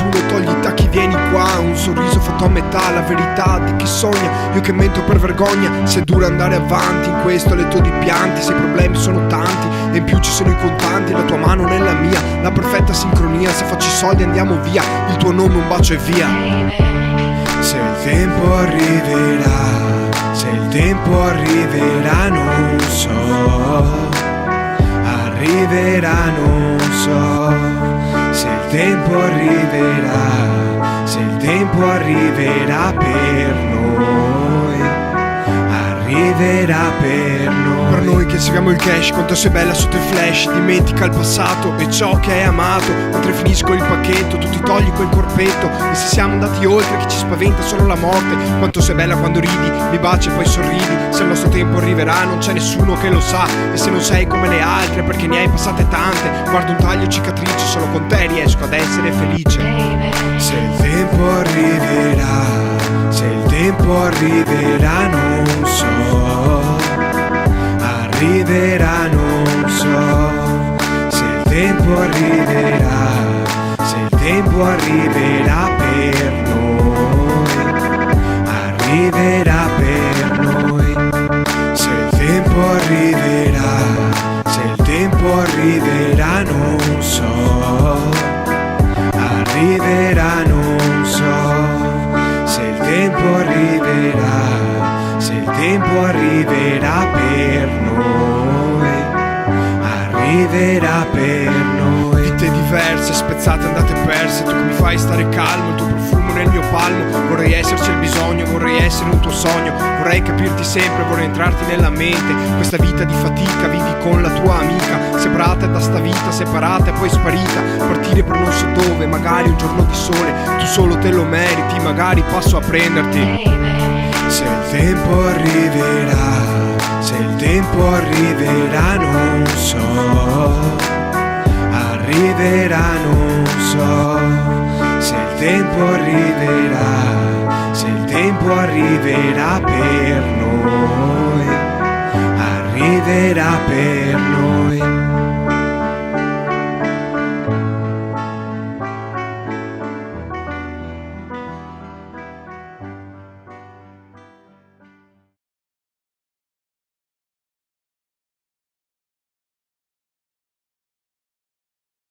nessuno togli i tacchi, vieni qua. Un sorriso fatto a metà, la verità di chi sogna, io che mento per vergogna. Se è dura andare avanti in questo letto di pianti, se i problemi sono tanti e in più ci sono i contanti, la tua mano nella mia, la perfetta sincronia. Se faccio i soldi andiamo via, il tuo nome un bacio e via. Se il tempo arriverà, se il tempo arriverà non so, arriverà non so. Se il tempo arriverà, se il tempo arriverà per noi, arriverà per noi. Per noi che seguiamo il cash, quanto sei bella sotto i flash. Dimentica il passato e ciò che hai amato. Mentre finisco il pacchetto, tu ti togli quel corpetto. E se siamo andati oltre, che ci spaventa solo la morte. Quanto sei bella quando ridi, mi baci e poi sorridi. Se il nostro tempo arriverà non c'è nessuno che lo sa. E se non sei come le altre perché ne hai passate tante, guardo un taglio cicatrice, solo con te riesco ad essere felice. Se il tempo arriverà, se il tempo arriverà non so, arriverà non so. Se il tempo arriverà, se il tempo arriverà per noi, arriverà per noi. Se il tempo arriverà, se il tempo arriverà non so, arriverà non so. Se il tempo arriverà, se il tempo arriverà per noi, arriverà per noi. Vite diverse, spezzate, andate perse. Tu che mi fai stare calmo, il tuo profumo nel mio palmo. Vorrei esserci il bisogno, vorrei essere un tuo sogno. Vorrei capirti sempre, vorrei entrarti nella mente. Questa vita di fatica vivi con la tua amica, separata da sta vita, separata e poi sparita. Partire per non so dove, magari un giorno di sole. Tu solo te lo meriti, magari passo a prenderti. Se il tempo arriverà, se il tempo arriverà non so, arriverà non so. Se il tempo arriverà, se il tempo arriverà per noi, arriverà per noi.